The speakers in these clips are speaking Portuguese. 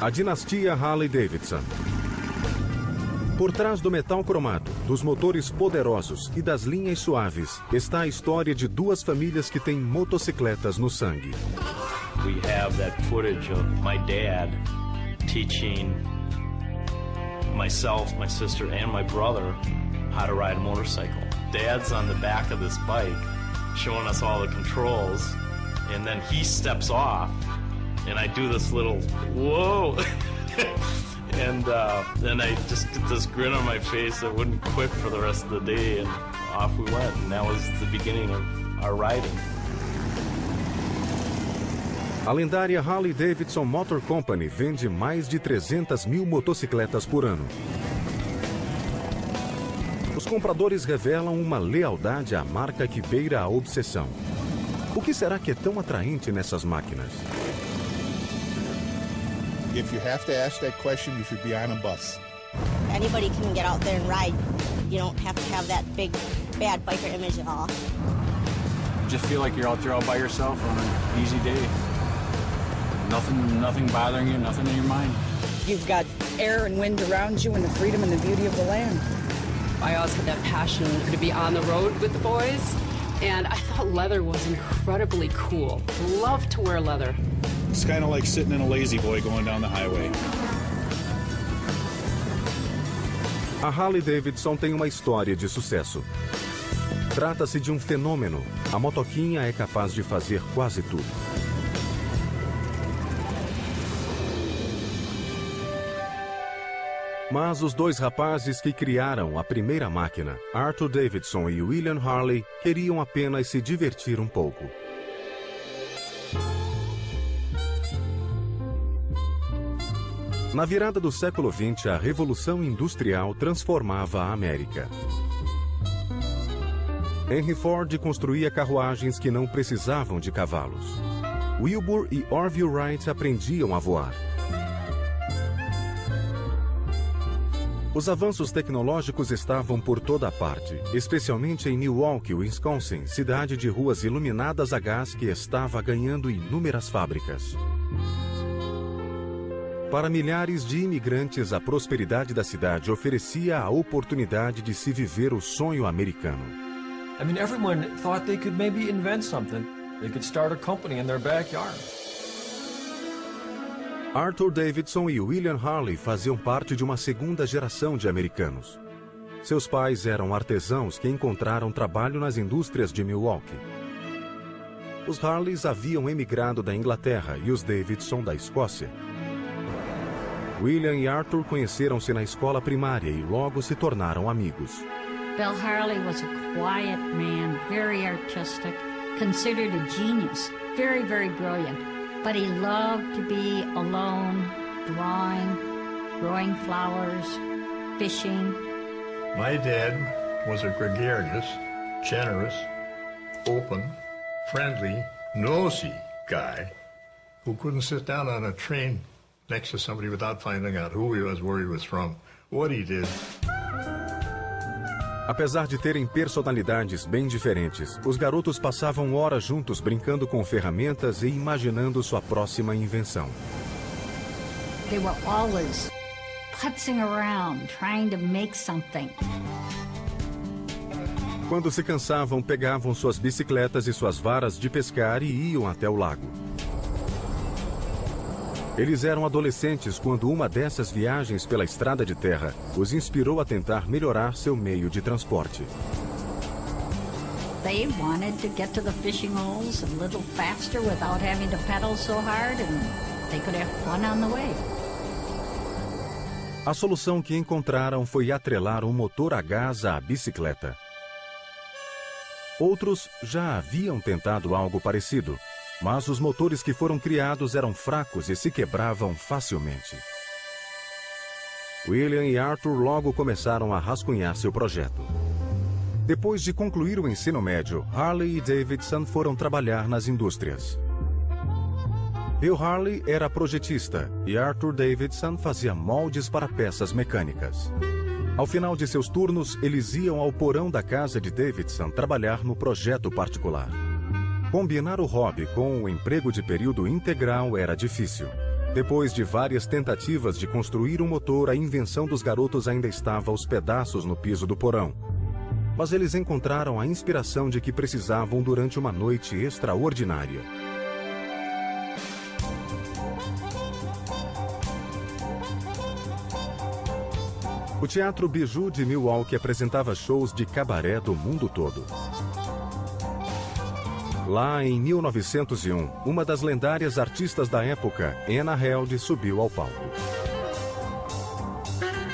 A dinastia Harley-Davidson. Por trás do metal cromado, dos motores poderosos e das linhas suaves, está a história de duas famílias que têm motocicletas no sangue. We have that footage of my dad teaching myself, my sister, and my brother how to ride a motorcycle. Dad's on the back of this bike showing us all the controls, and then he steps off, and I do this little, whoa! And then I just get this grin on my face that wouldn't quit for the rest of the day, and off we went. And that was the beginning of our riding. A lendária Harley-Davidson Motor Company vende mais de 300 mil motocicletas por ano. Os compradores revelam uma lealdade à marca que beira a obsessão. O que será que é tão atraente nessas máquinas? If you have to ask that question, you should be on a bus. Anybody can get out there and ride. You don't have to have that big, bad biker image at all. You just feel like you're out there all by yourself on an easy day. Nothing bothering you, nothing in your mind. You've got air and wind around you and the freedom and the beauty of the land. I always had that passion to be on the road with the boys, and I thought leather was incredibly cool. Love to wear leather. It's kind of like sitting in a lazy boy going down the highway. A Harley-Davidson tem uma história de sucesso. Trata-se de um fenômeno. A motoquinha é capaz de fazer quase tudo. Mas os dois rapazes que criaram a primeira máquina, Arthur Davidson e William Harley, queriam apenas se divertir um pouco. Na virada do século XX, a Revolução Industrial transformava a América. Henry Ford construía carruagens que não precisavam de cavalos. Wilbur e Orville Wright aprendiam a voar. Os avanços tecnológicos estavam por toda parte, especialmente em Milwaukee, Wisconsin, cidade de ruas iluminadas a gás que estava ganhando inúmeras fábricas. Para milhares de imigrantes, a prosperidade da cidade oferecia a oportunidade de se viver o sonho americano. I mean, everyone thought they could maybe invent something. They could start a company in their backyard. Arthur Davidson e William Harley faziam parte de uma segunda geração de americanos. Seus pais eram artesãos que encontraram trabalho nas indústrias de Milwaukee. Os Harleys haviam emigrado da Inglaterra e os Davidson da Escócia. William e Arthur conheceram-se na escola primária e logo se tornaram amigos. Bill Harley was a quiet man, very artistic, considered a genius, very, very brilliant. But he loved to be alone, drawing, growing flowers, fishing. My dad was a gregarious, generous, open, friendly, nosy guy who couldn't sit down on a train next to somebody without finding out who he was, where he was from, what he did. Apesar de terem personalidades bem diferentes, os garotos passavam horas juntos brincando com ferramentas e imaginando sua próxima invenção. They were always putzing around, trying to make something. Quando se cansavam, pegavam suas bicicletas e suas varas de pescar e iam até o lago. Eles eram adolescentes quando uma dessas viagens pela estrada de terra os inspirou a tentar melhorar seu meio de transporte. They wanted to get to the fishing holes a little faster without having to pedal so hard, and they could have fun on the way. A solução que encontraram foi atrelar um motor a gás à bicicleta. Outros já haviam tentado algo parecido, mas os motores que foram criados eram fracos e se quebravam facilmente. William e Arthur logo começaram a rascunhar seu projeto. Depois de concluir o ensino médio, Harley e Davidson foram trabalhar nas indústrias. Bill Harley era projetista e Arthur Davidson fazia moldes para peças mecânicas. Ao final de seus turnos, eles iam ao porão da casa de Davidson trabalhar no projeto particular. Combinar o hobby com o emprego de período integral era difícil. Depois de várias tentativas de construir um motor, a invenção dos garotos ainda estava aos pedaços no piso do porão. Mas eles encontraram a inspiração de que precisavam durante uma noite extraordinária. O Teatro Bijou de Milwaukee apresentava shows de cabaré do mundo todo. Lá em 1901, uma das lendárias artistas da época, Anna Held, subiu ao palco.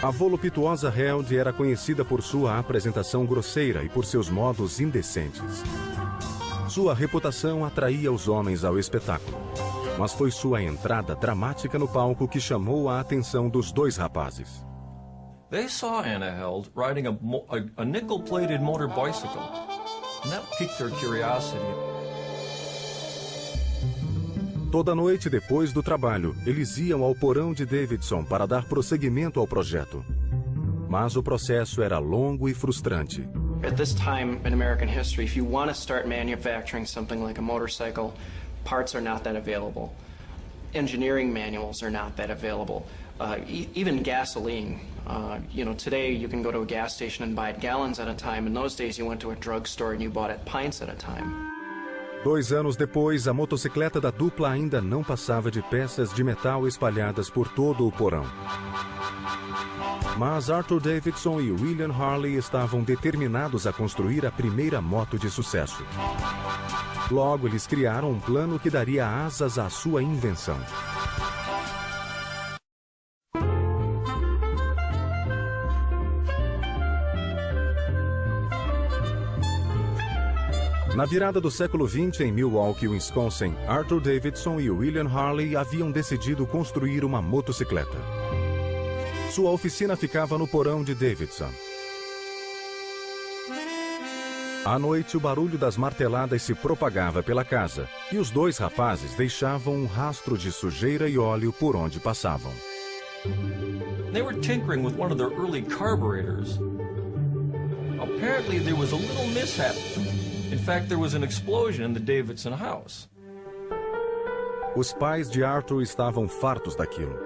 A voluptuosa Held era conhecida por sua apresentação grosseira e por seus modos indecentes. Sua reputação atraía os homens ao espetáculo, mas foi sua entrada dramática no palco que chamou a atenção dos dois rapazes. They saw Anna Held riding a nickel-plated motor bicycle, and that piqued their curiosity. Toda noite depois do trabalho, eles iam ao porão de Davidson para dar prosseguimento ao projeto. Mas o processo era longo e frustrante. At this time in American history, if you want to start manufacturing something like a motorcycle, parts are not that available. Engineering manuals are not that available. Even gasoline. Today you can go to a gas station and buy it gallons at a time. In those days you went to a drugstore and you bought it pints at a time. 2 anos depois, a motocicleta da dupla ainda não passava de peças de metal espalhadas por todo o porão. Mas Arthur Davidson e William Harley estavam determinados a construir a primeira moto de sucesso. Logo, eles criaram um plano que daria asas à sua invenção. Na virada do século XX, em Milwaukee, Wisconsin, Arthur Davidson e William Harley haviam decidido construir uma motocicleta. Sua oficina ficava no porão de Davidson. À noite, o barulho das marteladas se propagava pela casa, e os dois rapazes deixavam um rastro de sujeira e óleo por onde passavam. They were tinkering with one of their early carburetors. Apparently there was a little mishap. In fact, there was an explosion in the Davidson house. Os pais de Arthur estavam fartos daquilo.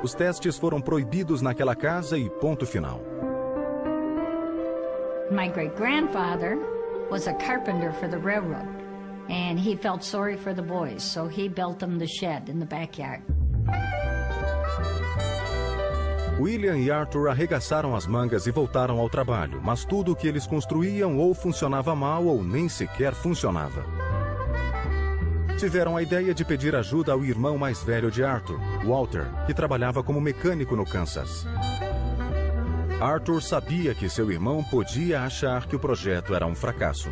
Os testes foram proibidos naquela casa e ponto final. My great-grandfather was a carpenter for the railroad, and he felt sorry for the boys, so he built them the shed in the backyard. William e Arthur arregaçaram as mangas e voltaram ao trabalho, mas tudo o que eles construíam ou funcionava mal ou nem sequer funcionava. Tiveram a ideia de pedir ajuda ao irmão mais velho de Arthur, Walter, que trabalhava como mecânico no Kansas. Arthur sabia que seu irmão podia achar que o projeto era um fracasso.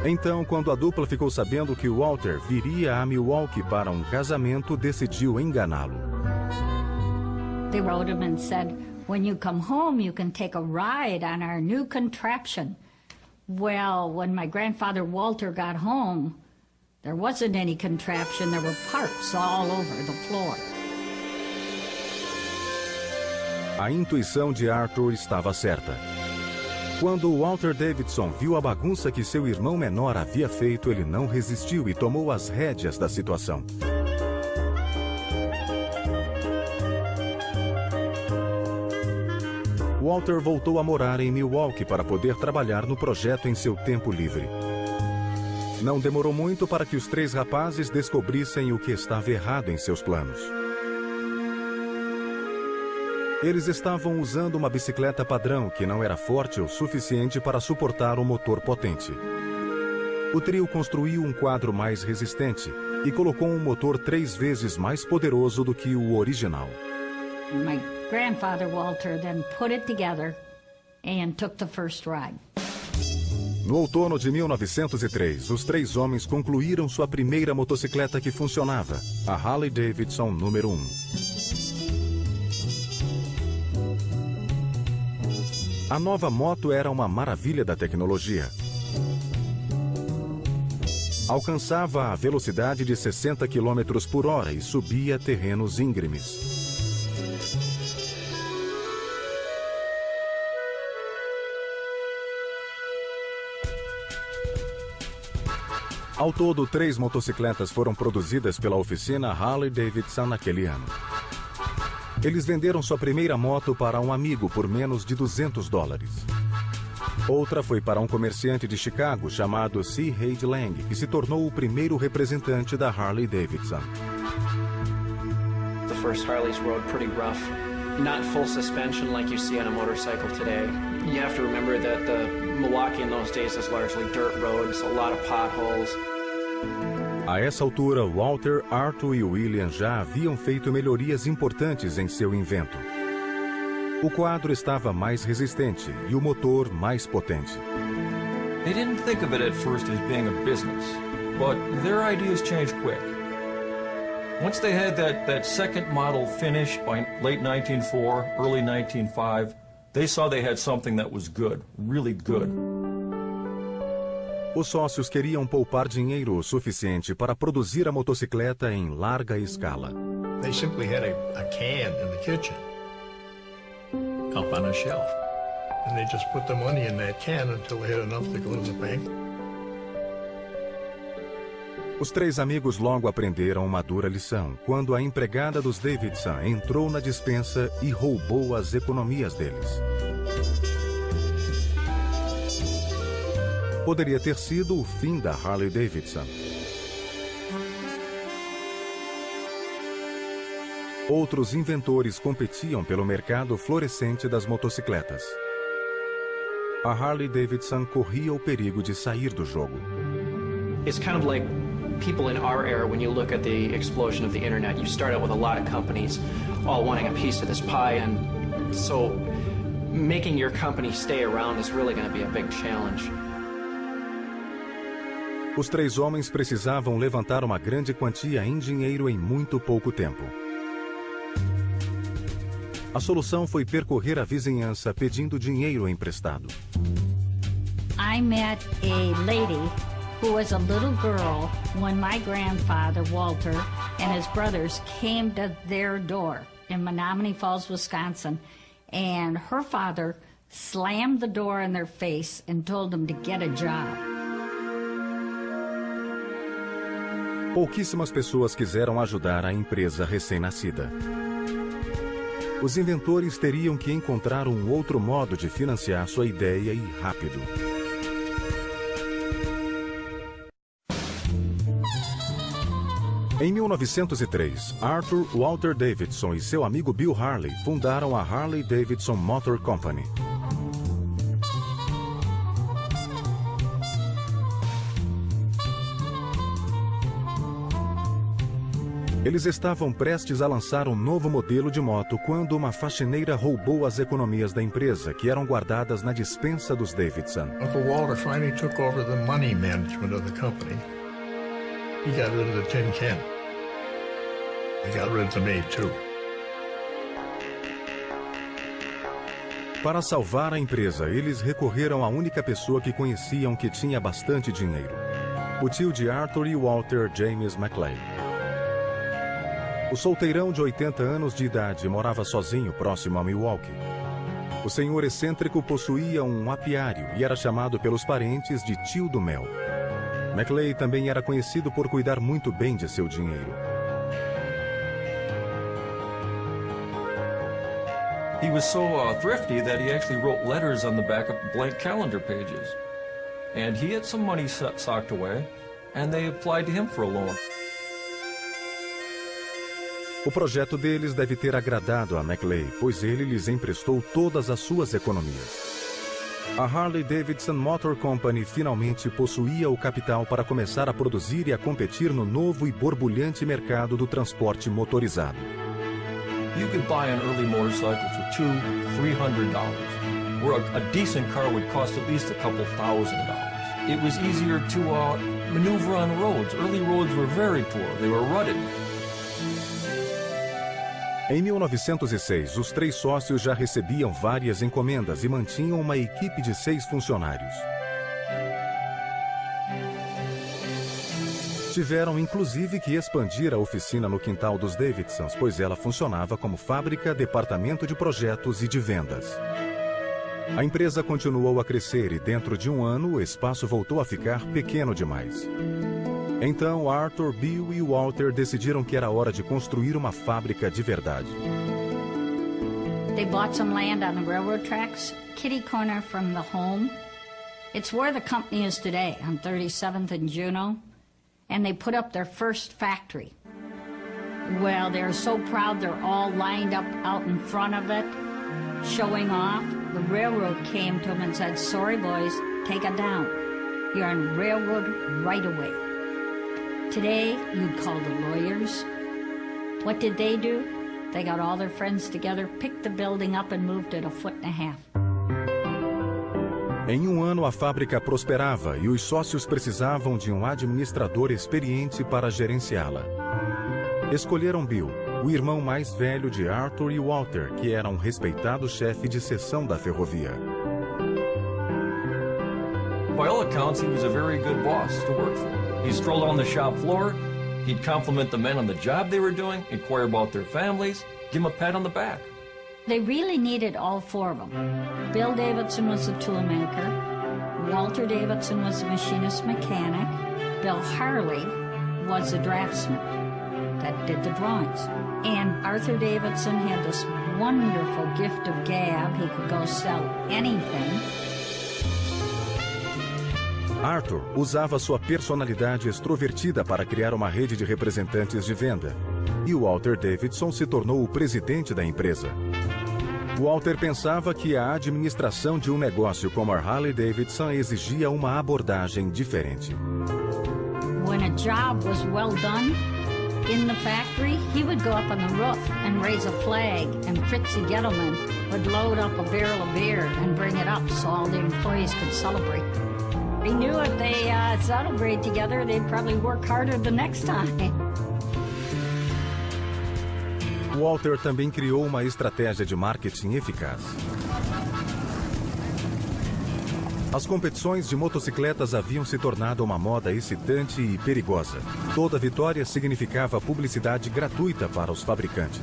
Então, quando a dupla ficou sabendo que Walter viria a Milwaukee para um casamento, decidiu enganá-lo. They wrote him and said, "When you come home, you can take a ride on our new contraption." Well, when my grandfather Walter got home, there wasn't any contraption. There were parts all over the floor. A intuição de Arthur estava certa. Quando Walter Davidson viu a bagunça que seu irmão menor havia feito, ele não resistiu e tomou as rédeas da situação. Walter voltou a morar em Milwaukee para poder trabalhar no projeto em seu tempo livre. Não demorou muito para que os 3 rapazes descobrissem o que estava errado em seus planos. Eles estavam usando uma bicicleta padrão que não era forte o suficiente para suportar um motor potente. O trio construiu um quadro mais resistente e colocou um motor 3 vezes mais poderoso do que o original. My grandfather Walter then put it together and took the first ride. No outono de 1903, os 3 homens concluíram sua primeira motocicleta que funcionava, a Harley Davidson número 1. A nova moto era uma maravilha da tecnologia. Alcançava a velocidade de 60 km por hora e subia terrenos íngremes. Ao todo, 3 motocicletas foram produzidas pela oficina Harley-Davidson naquele ano. Eles venderam sua primeira moto para um amigo por menos de $200. Outra foi para um comerciante de Chicago chamado C. Haid Lang, que se tornou o primeiro representante da Harley-Davidson. The first Harleys rode pretty rough. Not full suspension like you see on a motorcycle today. You have to remember that the Milwaukee in those days is largely dirt roads, a lot of potholes. A essa altura, Walter, Arthur e William já haviam feito melhorias importantes em seu invento. O quadro estava mais resistente e o motor mais potente. They didn't think of it at first as being a business, but their ideas changed quick. Once they had that second model finished by late 1904, early 1905, they saw they had something that was good, really good. Os sócios queriam poupar dinheiro o suficiente para produzir a motocicleta em larga escala. They simply had a can in the kitchen, up on a shelf. And they just put the money in that can until they had enough to go to the bank. Os 3 amigos logo aprenderam uma dura lição, quando a empregada dos Davidson entrou na despensa e roubou as economias deles. Poderia ter sido o fim da Harley-Davidson. Outros inventores competiam pelo mercado florescente das motocicletas. A Harley-Davidson corria o perigo de sair do jogo. It's kind of like people in our era, when you look at the explosion of the internet, you start out with a lot of companies all wanting a piece of this pie, and so making your company stay around is really going to be a big challenge. Os 3 homens precisavam levantar uma grande quantia em dinheiro em muito pouco tempo. A solução foi percorrer a vizinhança pedindo dinheiro emprestado. I met a lady who was a little girl when my grandfather, Walter, and his brothers came to their door in Menominee Falls, Wisconsin, and her father slammed the door in their face and told them to get a job. Pouquíssimas pessoas quiseram ajudar a empresa recém-nascida. Os inventores teriam que encontrar um outro modo de financiar sua ideia e rápido. Em 1903, Arthur Walter Davidson e seu amigo Bill Harley fundaram a Harley-Davidson Motor Company. Eles estavam prestes a lançar um novo modelo de moto quando uma faxineira roubou as economias da empresa, que eram guardadas na despensa dos Davidson. Uncle Walter finally took over the money management of the company. He got rid of the tin can. He got rid of the maid, too. Para salvar a empresa, eles recorreram à única pessoa que conheciam que tinha bastante dinheiro. O tio de Arthur e Walter, James McLeay. O solteirão de 80 anos de idade morava sozinho próximo a Milwaukee. O senhor excêntrico possuía um apiário e era chamado pelos parentes de tio do mel. McLeay também era conhecido por cuidar muito bem de seu dinheiro. He was so thrifty that he actually wrote letters on the back of blank calendar pages. And he had some money socked away, and they applied to him for a loan. O projeto deles deve ter agradado a McLeay, pois ele lhes emprestou todas as suas economias. A Harley-Davidson Motor Company finalmente possuía o capital para começar a produzir e a competir no novo e borbulhante mercado do transporte motorizado. You could buy an early motorcycle for $200–300, where a decent car would cost at least a couple $1,000. It was easier to maneuver on roads. Early roads were very poor. They were rutted. Em 1906, os 3 sócios já recebiam várias encomendas e mantinham uma equipe de 6 funcionários. Tiveram inclusive que expandir a oficina no quintal dos Davidsons, pois ela funcionava como fábrica, departamento de projetos e de vendas. A empresa continuou a crescer e dentro de um ano o espaço voltou a ficar pequeno demais. Então, Arthur, Bill e Walter decidiram que era hora de construir uma fábrica de verdade. They bought some land on the railroad tracks, kitty corner from the home. It's where the company is today, on 37th and Juneau. And they put up their first factory. Well, they're so proud they're all lined up out in front of it, showing off. The railroad came to them and said, "Sorry, boys, take it down. You're on railroad right-of-way." Today, you'd call the lawyers. What did they do? They got all their friends together, picked the building up and moved it 1.5 feet. Em um ano, a fábrica prosperava e os sócios precisavam de um administrador experiente para gerenciá-la. Escolheram Bill, o irmão mais velho de Arthur e Walter, que era um respeitado chefe de seção da ferrovia. By all accounts, he was a very good boss to work for. He strolled on the shop floor, he'd compliment the men on the job they were doing, inquire about their families, give them a pat on the back. They really needed all four of them. Bill Davidson was the toolmaker. Walter Davidson was the machinist mechanic. Bill Harley was the draftsman that did the drawings. And Arthur Davidson had this wonderful gift of gab. He could go sell anything. Arthur usava sua personalidade extrovertida para criar uma rede de representantes de venda. E Walter Davidson se tornou o presidente da empresa. Walter pensava que a administração de um negócio como a Harley-Davidson exigia uma abordagem diferente. When a job was well done in the factory, he would go up on the roof and raise a flag, and Fritzie Gettleman would load up a barrel of beer and bring it up so all the employees could celebrate. He knew if they celebrate together, they'd probably work harder the next time. Walter também criou uma estratégia de marketing eficaz. As competições de motocicletas haviam se tornado uma moda excitante e perigosa. Toda vitória significava publicidade gratuita para os fabricantes.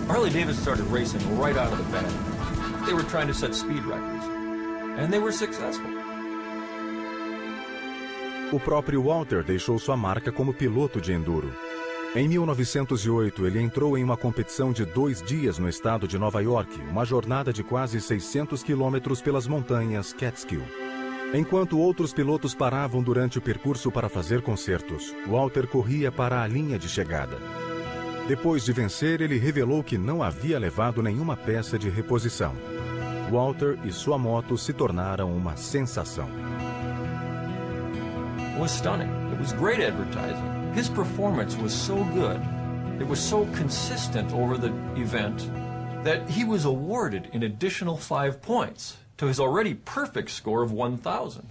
Harley-Davidson started racing right out of the bat. They were trying to set speed records, and they were successful. O próprio Walter deixou sua marca como piloto de enduro. Em 1908, ele entrou em uma competição de 2 dias no estado de Nova York, uma jornada de quase 600 quilômetros pelas montanhas Catskill. Enquanto outros pilotos paravam durante o percurso para fazer concertos, Walter corria para a linha de chegada. Depois de vencer, ele revelou que não havia levado nenhuma peça de reposição. Walter e sua moto se tornaram uma sensação. It was stunning. It was great advertising. His performance was so good, it was so consistent over the event, that he was awarded an additional 5 points to his already perfect score of 1,000.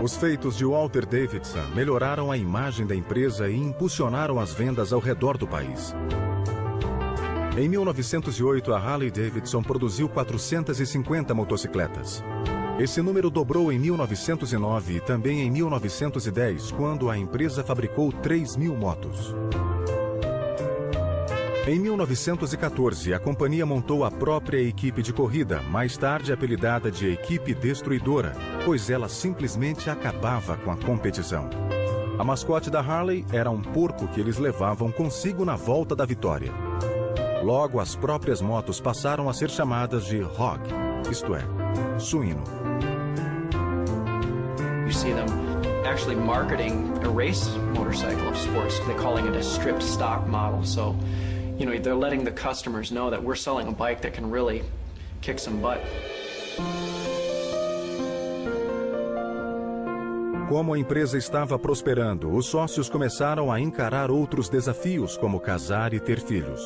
Os feitos de Walter Davidson melhoraram a imagem da empresa e impulsionaram as vendas ao redor do país. Em 1908, a Harley-Davidson produziu 450 motocicletas. Esse número dobrou em 1909 e também em 1910, quando a empresa fabricou 3.000 motos. Em 1914, a companhia montou a própria equipe de corrida, mais tarde apelidada de Equipe Destruidora, pois ela simplesmente acabava com a competição. A mascote da Harley era um porco que eles levavam consigo na volta da vitória. Logo, as próprias motos passaram a ser chamadas de hog, isto é, suíno. You see them actually marketing a race motorcycle of sports. They're calling it a stripped stock model. So, you know, they're letting the customers know that we're selling a bike that can really kick some butt. Como a empresa estava prosperando, os sócios começaram a encarar outros desafios, como casar e ter filhos.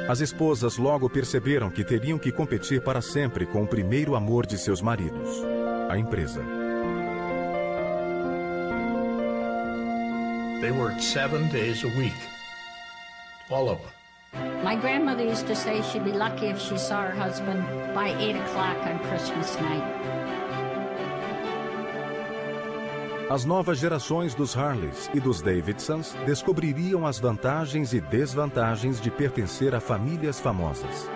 As esposas logo perceberam que teriam que competir para sempre com o primeiro amor de seus maridos, a empresa. They worked 7 days a week, all of them. My grandmother used to say she'd be lucky if she saw her husband by 8 o'clock on Christmas night. As novas gerações dos Harleys e dos Davidsons descobririam as vantagens e desvantagens de pertencer a famílias famosas.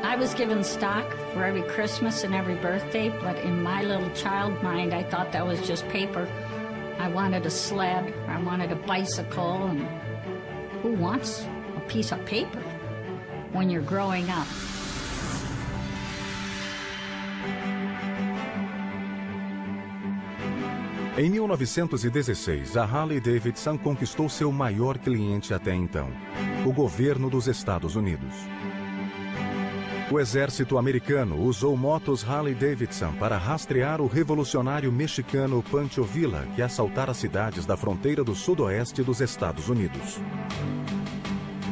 I was given stock for every Christmas and every birthday, but in my little child mind, I thought that was just paper. I wanted a sled, I wanted a bicycle, and who wants a piece of paper when you're growing up? Em 1916, a Harley-Davidson conquistou seu maior cliente até então, o governo dos Estados Unidos. O exército americano usou motos Harley-Davidson para rastrear o revolucionário mexicano Pancho Villa, que assaltara cidades da fronteira do sudoeste dos Estados Unidos.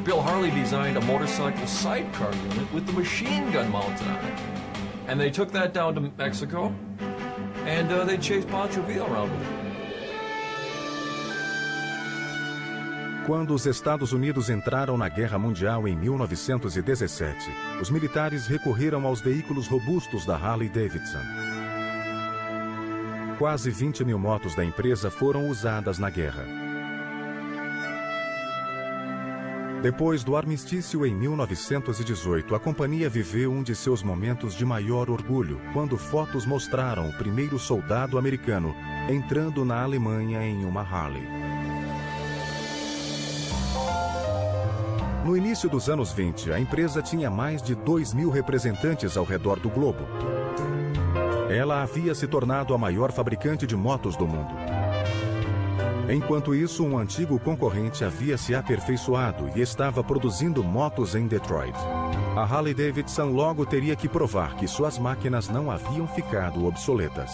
Bill Harley designed a motorcycle sidecar unit with the machine gun mounted on it. And they took that down to Mexico, and they chased Pancho Villa around with it. Quando os Estados Unidos entraram na Guerra Mundial em 1917, os militares recorreram aos veículos robustos da Harley-Davidson. Quase 20 mil motos da empresa foram usadas na guerra. Depois do armistício em 1918, a companhia viveu um de seus momentos de maior orgulho, quando fotos mostraram o primeiro soldado americano entrando na Alemanha em uma Harley. No início dos anos 20, a empresa tinha mais de 2.000 representantes ao redor do globo. Ela havia se tornado a maior fabricante de motos do mundo. Enquanto isso, um antigo concorrente havia se aperfeiçoado e estava produzindo motos em Detroit. A Harley-Davidson logo teria que provar que suas máquinas não haviam ficado obsoletas.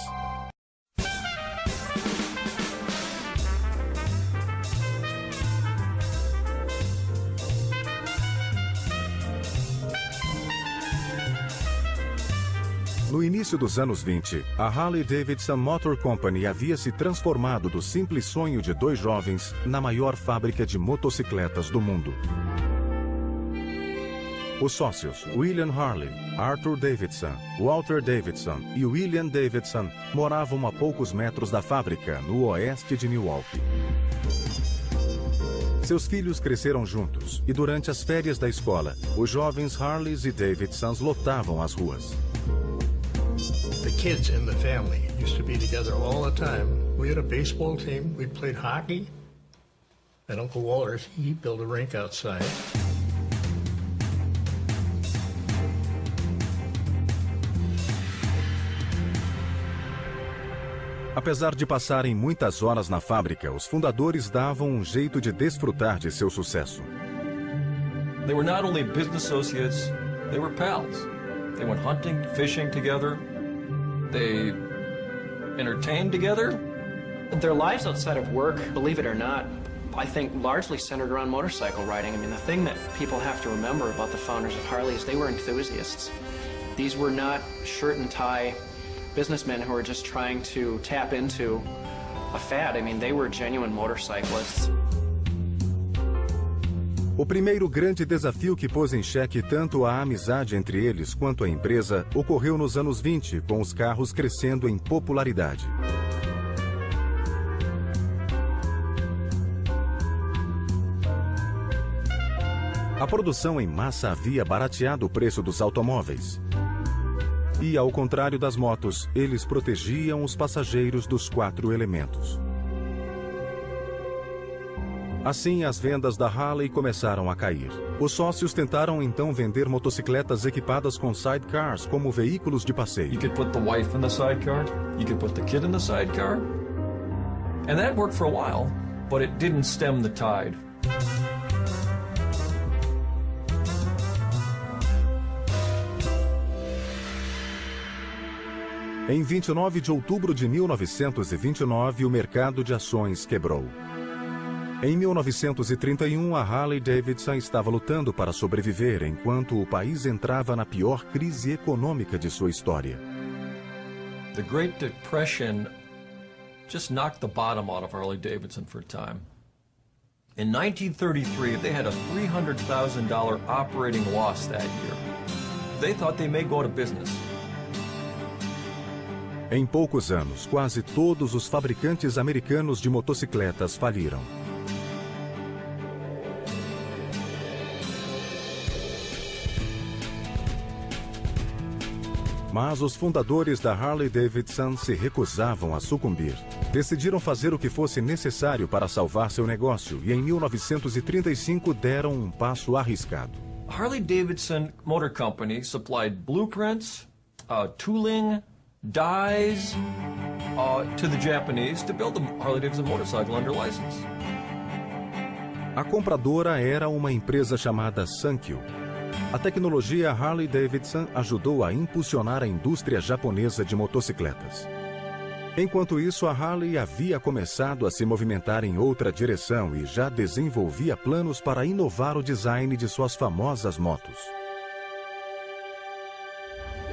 No início dos anos 20, a Harley-Davidson Motor Company havia se transformado do simples sonho de dois jovens na maior fábrica de motocicletas do mundo. Os sócios William Harley, Arthur Davidson, Walter Davidson e William Davidson moravam a poucos metros da fábrica, no oeste de Milwaukee. Seus filhos cresceram juntos e durante as férias da escola, os jovens Harleys e Davidsons lotavam as ruas. The kids in the family used to be together all the time. We had a baseball team. We played hockey. And Uncle Walter, he built a rink outside. Apesar de passarem muitas horas na fábrica, os fundadores davam um jeito de desfrutar de seu sucesso. They were not only business associates, they were pals. They went hunting, fishing together. They entertained together. Their lives outside of work, believe it or not, I think largely centered around motorcycle riding. I mean, the thing that people have to remember about the founders of Harley is they were enthusiasts. These were not shirt and tie businessmen who were just trying to tap into a fad. I mean, they were genuine motorcyclists. O primeiro grande desafio que pôs em xeque tanto a amizade entre eles quanto a empresa ocorreu nos anos 20, com os carros crescendo em popularidade. A produção em massa havia barateado o preço dos automóveis. E, ao contrário das motos, eles protegiam os passageiros dos 4 elementos. Assim, as vendas da Harley começaram a cair. Os sócios tentaram então vender motocicletas equipadas com sidecars como veículos de passeio. You could put the wife in the sidecar, you could put the kid in the sidecar. And that worked for a while, but it didn't stem the tide. Em 29 de outubro de 1929, o mercado de ações quebrou. Em 1931, a Harley-Davidson estava lutando para sobreviver enquanto o país entrava na pior crise econômica de sua história. The Great Depression just knocked the bottom out of Harley-Davidson for a time. In 1933, they had a $300,000 operating loss that year. They thought they may go out of business. Em poucos anos, quase todos os fabricantes americanos de motocicletas faliram. Mas os fundadores da Harley-Davidson se recusavam a sucumbir. Decidiram fazer o que fosse necessário para salvar seu negócio e em 1935 deram um passo arriscado. Harley-Davidson Motor Company supplied blueprints, tooling, dies to the Japanese to build the Harley-Davidson motorcycle under license. A compradora era uma empresa chamada Sankyo. A tecnologia Harley-Davidson ajudou a impulsionar a indústria japonesa de motocicletas. Enquanto isso, a Harley havia começado a se movimentar em outra direção e já desenvolvia planos para inovar o design de suas famosas motos.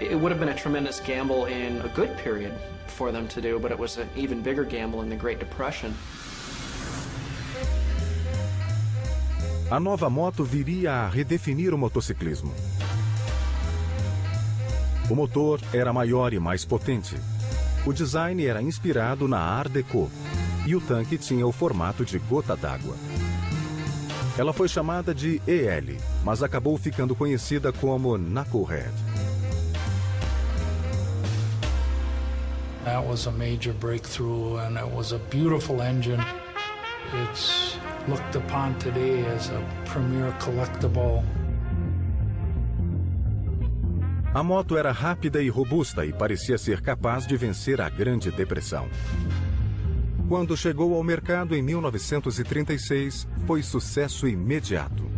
It would have been a tremendous gamble in a good period for them to do, but it was an even bigger gamble in the Great Depression. A nova moto viria a redefinir o motociclismo. O motor era maior e mais potente. O design era inspirado na Art Deco e o tanque tinha o formato de gota d'água. Ela foi chamada de EL, mas acabou ficando conhecida como Knucklehead. That was a major breakthrough, and it was a beautiful engine. It's looked upon today as a premier collectible. A moto era rápida e robusta e parecia ser capaz de vencer a Grande Depressão. Quando chegou ao mercado em 1936, foi sucesso imediato.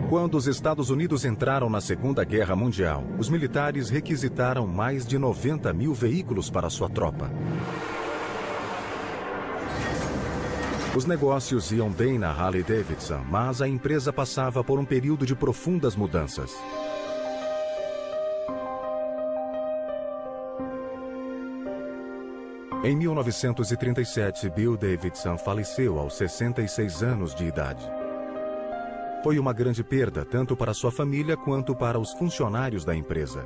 Quando os Estados Unidos entraram na Segunda Guerra Mundial, os militares requisitaram mais de 90 mil veículos para sua tropa. Os negócios iam bem na Harley-Davidson, mas a empresa passava por um período de profundas mudanças. Em 1937, Bill Davidson faleceu aos 66 anos de idade. Foi uma grande perda, tanto para sua família quanto para os funcionários da empresa.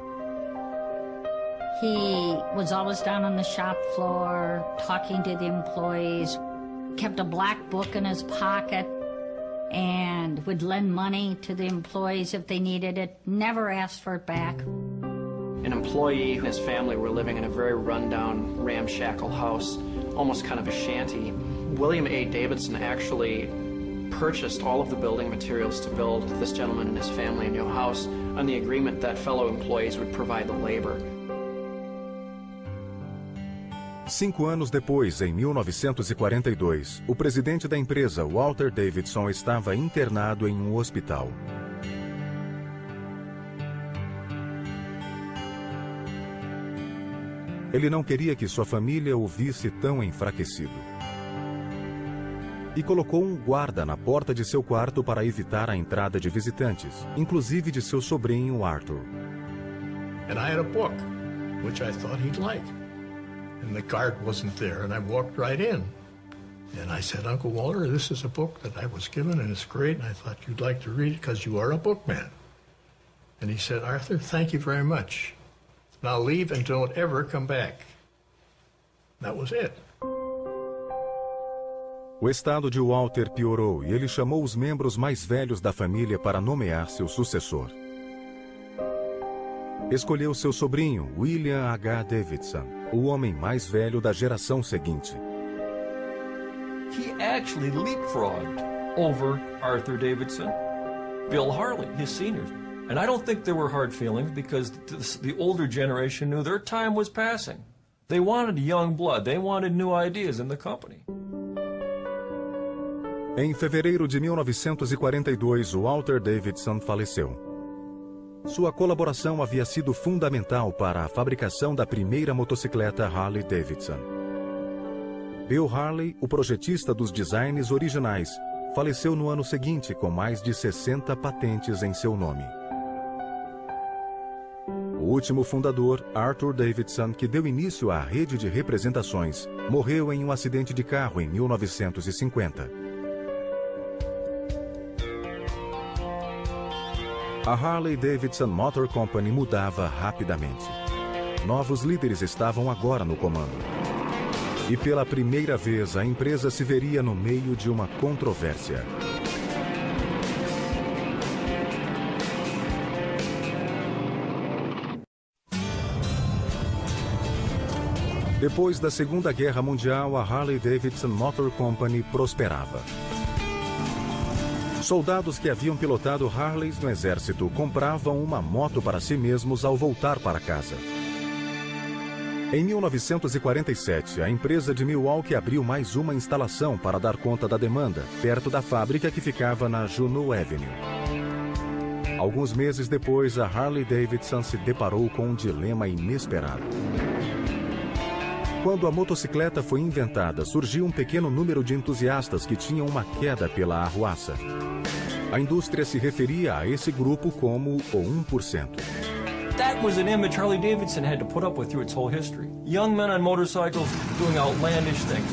He was always down on the shop floor, talking to the employees, kept a black book in his pocket, and would lend money to the employees if they needed it, never asked for it back. An employee and his family were living in a very rundown, ramshackle house, almost kind of a shanty. William A. Davidson actually purchased all of the building materials to build this gentleman and his family a new house on the agreement that fellow employees would provide the labor. 5 anos depois, em 1942, o presidente da empresa, Walter Davidson, estava internado em um hospital. Ele não queria que sua família o visse tão enfraquecido. E colocou um guarda na porta de seu quarto para evitar a entrada de visitantes, inclusive de seu sobrinho Arthur. And I had a book, which I thought he'd like. And the card wasn't there, and I walked right in. And I said, Uncle Walter, this is a book that I was given, and it's great, and I thought you'd like to read it because you are a bookman. And he said, Arthur, thank you very much. Now leave and don't ever come back. That was it. O estado de Walter piorou e ele chamou os membros mais velhos da família para nomear seu sucessor. Escolheu seu sobrinho, William H. Davidson, o homem mais velho da geração seguinte. He actually leapfrogged over Arthur Davidson, Bill Harley, his seniors. And I don't think there were hard feelings because the older generation knew their time was passing. They wanted young blood. They wanted new ideas in the company. Em fevereiro de 1942, Walter Davidson faleceu. Sua colaboração havia sido fundamental para a fabricação da primeira motocicleta Harley-Davidson. Bill Harley, o projetista dos designs originais, faleceu no ano seguinte com mais de 60 patentes em seu nome. O último fundador, Arthur Davidson, que deu início à rede de representações, morreu em um acidente de carro em 1950. A Harley-Davidson Motor Company mudava rapidamente. Novos líderes estavam agora no comando. E pela primeira vez, a empresa se veria no meio de uma controvérsia. Depois da Segunda Guerra Mundial, a Harley-Davidson Motor Company prosperava. Soldados que haviam pilotado Harleys no exército compravam uma moto para si mesmos ao voltar para casa. Em 1947, a empresa de Milwaukee abriu mais uma instalação para dar conta da demanda, perto da fábrica que ficava na Juneau Avenue. Alguns meses depois, a Harley-Davidson se deparou com um dilema inesperado. Quando a motocicleta foi inventada, surgiu um pequeno número de entusiastas que tinham uma queda pela arruaça. A indústria se referia a esse grupo como o 1%. That was an image Harley-Davidson had to put up with through its whole history. Young men on motorcycles doing outlandish things.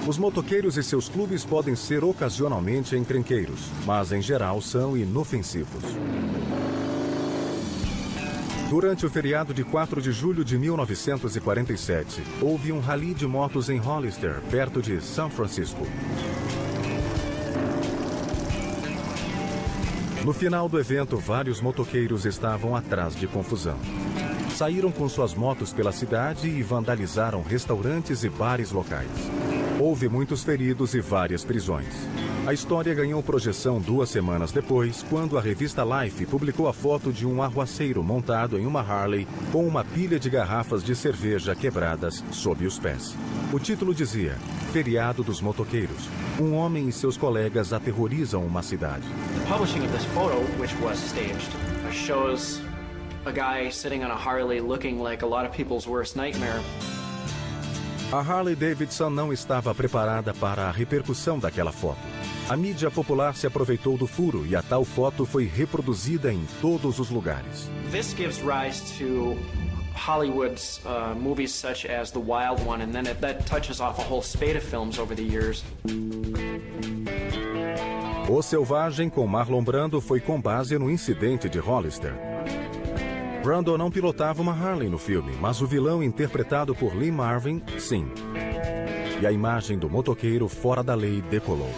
Os motoqueiros e seus clubes podem ser ocasionalmente encrenqueiros, mas em geral são inofensivos. Durante o feriado de 4 de julho de 1947, houve um rally de motos em Hollister, perto de São Francisco. No final do evento, vários motoqueiros estavam atrás de confusão. Saíram com suas motos pela cidade e vandalizaram restaurantes e bares locais. Houve muitos feridos e várias prisões. A história ganhou projeção 2 semanas depois, quando a revista Life publicou a foto de um arruaceiro montado em uma Harley com uma pilha de garrafas de cerveja quebradas sob os pés. O título dizia: Feriado dos Motoqueiros. Um homem e seus colegas aterrorizam uma cidade. The publishing of this photo, which was staged, shows a guy sitting on a Harley looking like a lot of people's worst nightmare. A Harley-Davidson não estava preparada para a repercussão daquela foto. A mídia popular se aproveitou do furo e a tal foto foi reproduzida em todos os lugares. This gives rise to Hollywood's movies such as The Wild One, and then that touches off a whole spate of films over the years. O Selvagem, com Marlon Brando, foi com base no incidente de Hollister. Brando não pilotava uma Harley no filme, mas o vilão interpretado por Lee Marvin, sim. E a imagem do motoqueiro fora da lei decolou.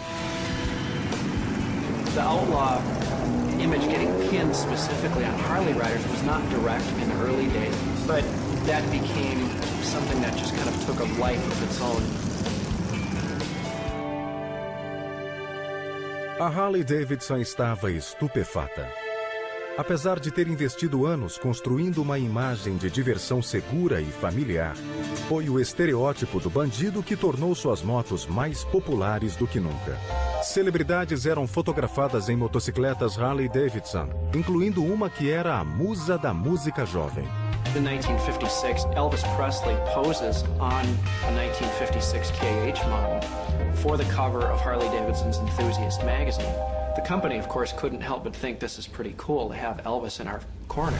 The outlaw image getting pinned specifically on Harley riders was not direct in the early days, but that became something that just kind of took a life of its own. A Harley-Davidson estava estupefata. Apesar de ter investido anos construindo uma imagem de diversão segura e familiar, foi o estereótipo do bandido que tornou suas motos mais populares do que nunca. Celebridades eram fotografadas em motocicletas Harley-Davidson, incluindo uma que era a musa da música jovem. In 1956, Elvis Presley poses on a 1956 KH model for the cover of Harley-Davidson's Enthusiast magazine. The company, of course, couldn't help but think this is pretty cool to have Elvis in our corner.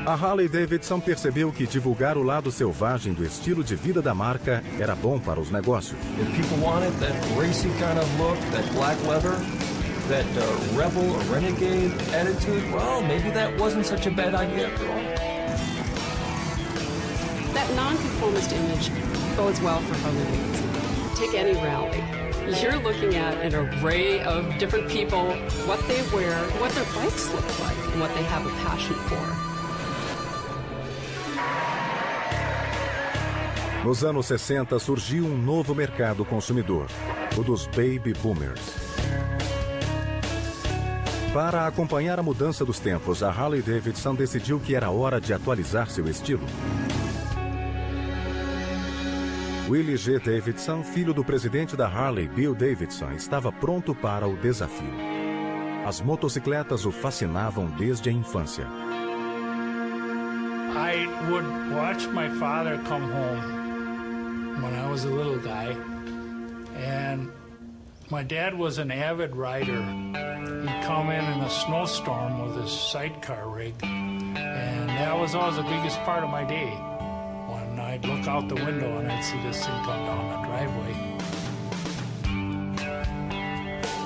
A Harley-Davidson percebeu que divulgar o lado selvagem do estilo de vida da marca era bom para os negócios. If people wanted that racy kind of look, that black leather, that rebel or renegade attitude, well, maybe that wasn't such a bad idea after all. That nonconformist image bodes well for Harley-Davidson. Take any rally. You're looking at an array of different people, what they wear, what their bikes look like, and what they have a passion for. Nos anos 60 surgiu um novo mercado consumidor, o dos Baby Boomers. Para acompanhar a mudança dos tempos, a Harley-Davidson decidiu que era hora de atualizar seu estilo. Willie G. Davidson, filho do presidente da Harley, Bill Davidson, estava pronto para o desafio. As motocicletas o fascinavam desde a infância. I would watch my father come home when I was a little guy, and my dad was an avid rider. He'd come in a snowstorm with his sidecar rig, and that was always the biggest part of my day. When I'd look out the window and I'd see this thing come down the driveway.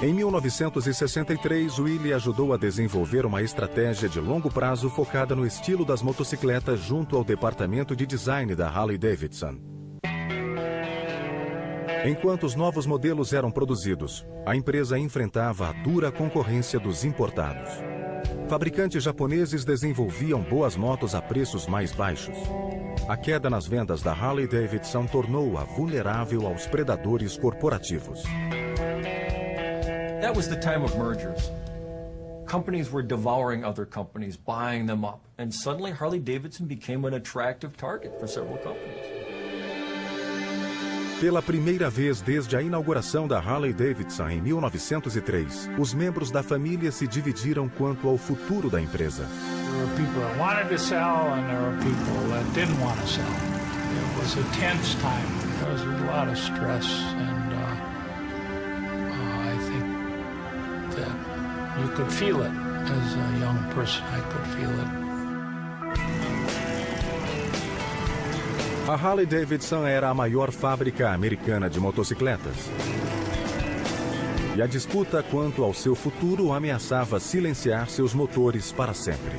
Em 1963, Willie ajudou a desenvolver uma estratégia de longo prazo focada no estilo das motocicletas junto ao departamento de design da Harley-Davidson. Enquanto os novos modelos eram produzidos, a empresa enfrentava a dura concorrência dos importados. Fabricantes japoneses desenvolviam boas motos a preços mais baixos. A queda nas vendas da Harley-Davidson tornou-a vulnerável aos predadores corporativos. That was the time of mergers. Companies were devouring other companies, buying them up, and suddenly Harley-Davidson became an attractive target for several companies. Pela primeira vez desde a inauguração da Harley-Davidson em 1903, os membros da família se dividiram quanto ao futuro da empresa. There were people that wanted to sell and there were people that didn't want to sell. It was a tense time. There was a lot of stress and I think that you could feel it as a young person. I could feel it. A Harley-Davidson era a maior fábrica americana de motocicletas. E a disputa quanto ao seu futuro ameaçava silenciar seus motores para sempre.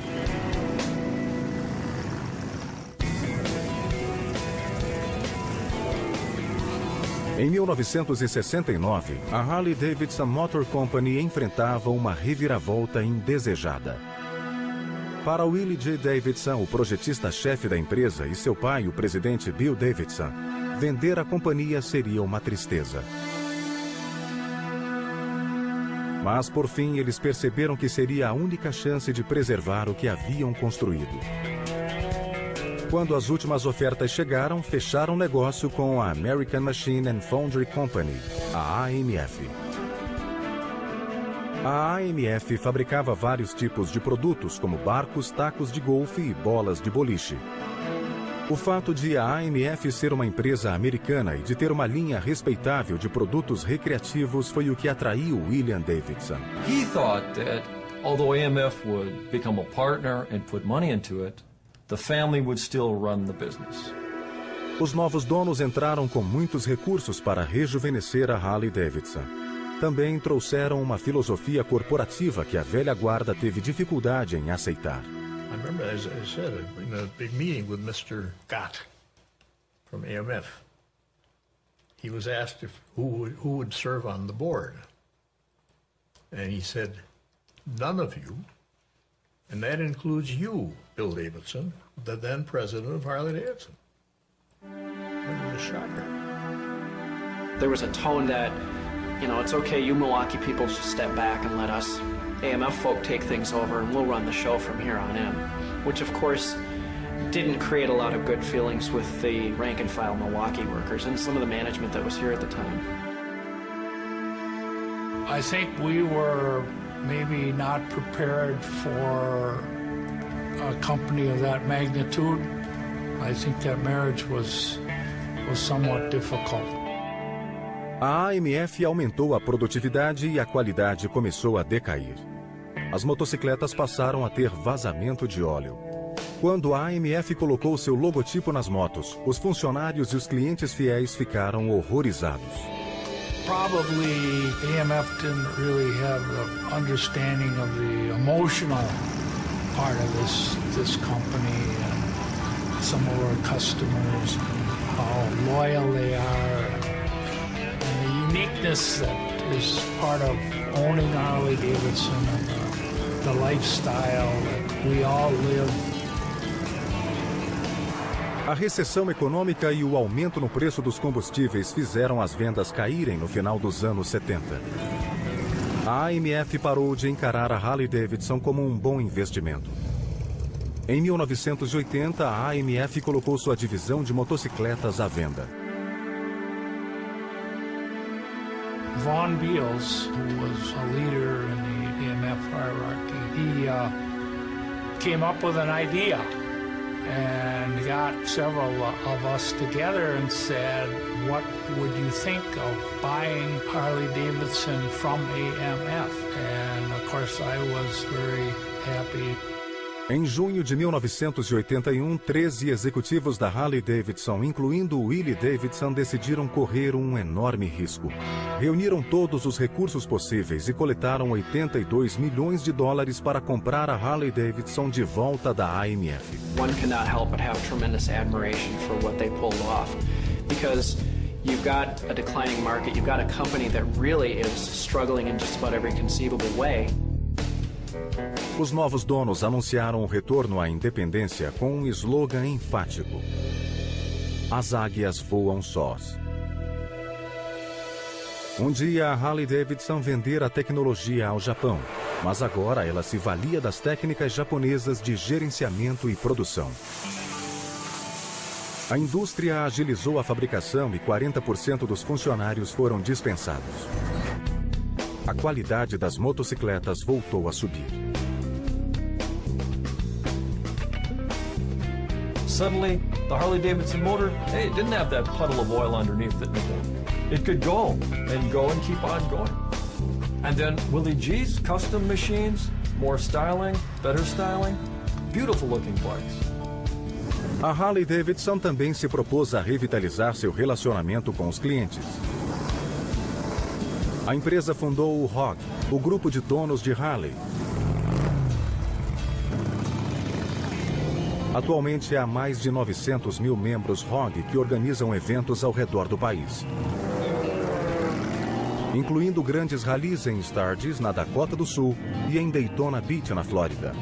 Em 1969, a Harley-Davidson Motor Company enfrentava uma reviravolta indesejada. Para Willie J. Davidson, o projetista-chefe da empresa, e seu pai, o presidente Bill Davidson, vender a companhia seria uma tristeza. Mas, por fim, eles perceberam que seria a única chance de preservar o que haviam construído. Quando as últimas ofertas chegaram, fecharam negócio com a American Machine and Foundry Company, a AMF. A AMF fabricava vários tipos de produtos, como barcos, tacos de golfe e bolas de boliche. O fato de a AMF ser uma empresa americana e de ter uma linha respeitável de produtos recreativos foi o que atraiu William Davidson. He thought that although AMF would become a partner and put money into it, the family would still run the business. Os novos donos entraram com muitos recursos para rejuvenescer a Harley-Davidson. Também trouxeram uma filosofia corporativa que a velha guarda teve dificuldade em aceitar. I remember, as I said, in a big meeting with Mr. Gott from AMF, he was asked who would serve on the board. And he said, none of you, and that includes you, Bill Davidson, the then president of Harley-Davidson. That was a shocker. There was a tone that, you know, it's okay, you Milwaukee people just step back and let us AMF folk take things over and we'll run the show from here on in. Which, of course, didn't create a lot of good feelings with the rank and file Milwaukee workers and some of the management that was here at the time. I think we were maybe not prepared for a company of that magnitude. I think that marriage was somewhat difficult. A AMF aumentou a produtividade e a qualidade começou a decair. As motocicletas passaram a ter vazamento de óleo. Quando a AMF colocou seu logotipo nas motos, os funcionários e os clientes fiéis ficaram horrorizados. Probably AMF didn't really have the understanding of the emotional part of this company and some of our customers and how loyal they are. And the uniqueness that is part of owning Harley-Davidson and the lifestyle that we all live. A recessão econômica e o aumento no preço dos combustíveis fizeram as vendas caírem no final dos anos 70. A AMF parou de encarar a Harley-Davidson como um bom investimento. Em 1980, a AMF colocou sua divisão de motocicletas à venda. Vaughn Beals, who was a leader in the AMF hierarchy, he came up with an idea and got several of us together and said, what would you think of buying Harley-Davidson from AMF? And of course I was very happy. Em junho de 1981, 13 executivos da Harley-Davidson, incluindo Willie Davidson, decidiram correr um enorme risco. Reuniram todos os recursos possíveis e coletaram $82 milhões para comprar a Harley-Davidson de volta da AMF. One cannot help but have tremendous admiration for what they pulled off, because you've got a declining market, you've got a company that really is struggling in just about every conceivable way. Os novos donos anunciaram o retorno à independência com um slogan enfático: as águias voam sós. Um dia a Harley-Davidson vendera a tecnologia ao Japão, mas agora ela se valia das técnicas japonesas de gerenciamento e produção. A indústria agilizou a fabricação e 40% dos funcionários foram dispensados. A qualidade das motocicletas voltou a subir. Suddenly, the Harley-Davidson motor, hey, it didn't have that puddle of oil underneath it anymore. It could go and keep on going. And then Willie G's custom machines, more styling, better styling, beautiful looking bikes. A Harley-Davidson também se propôs a revitalizar seu relacionamento com os clientes. A empresa fundou o ROG, o grupo de donos de Harley. Atualmente há mais de 900 mil membros ROG que organizam eventos ao redor do país, incluindo grandes rallies em Sturgis, na Dakota do Sul, e em Daytona Beach, na Flórida.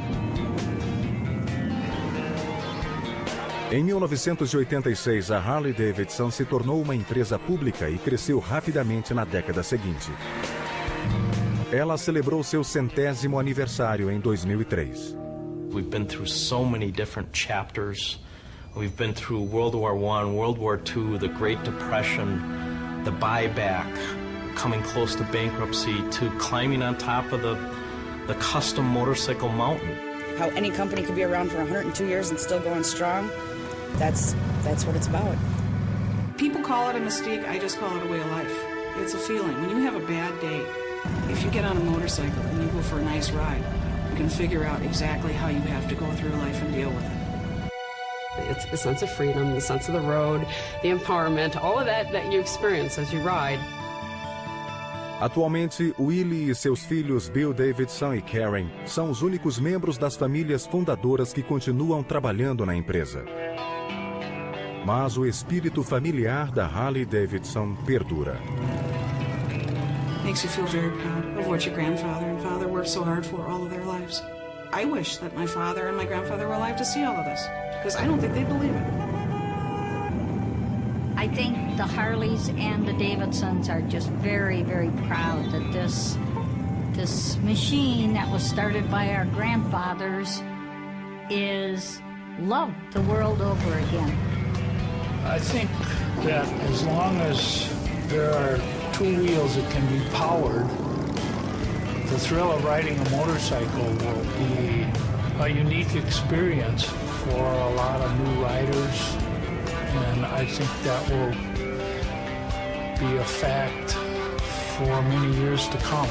Em 1986, a Harley-Davidson se tornou uma empresa pública e cresceu rapidamente na década seguinte. Ela celebrou seu 100º aniversário em 2003. We've been through so many different chapters. We've been through World War I, World War II, the Great Depression, the buyback, coming close to bankruptcy, to climbing on top of the custom motorcycle mountain. How any company could be around for 102 years and still going strong, that's what it's about. People call it a mystique, I just call it a way of life. It's a feeling. When you have a bad day, if you get on a motorcycle and you go for a nice ride, you can figure out exactly how you have to go through life and deal with it. It's the sense of freedom, the sense of the road, the empowerment, all of that you experience as you ride. Atualmente, Willie e seus filhos Bill Davidson e Karen são os únicos membros das famílias fundadoras que continuam trabalhando na empresa. Mas o espírito familiar da Harley-Davidson perdura. Makes you feel very proud of what your grandfather and father worked so hard for all of their lives. I wish that my father and my grandfather were alive to see all of this, because I don't think they'd believe it. I think the Harleys and the Davidsons are just very, very proud that this machine that was started by our grandfathers is loved the world over again. I think that as long as there are two wheels that can be powered, the thrill of riding a motorcycle will be a unique experience for a lot of new riders, and I think that will be a fact for many years to come.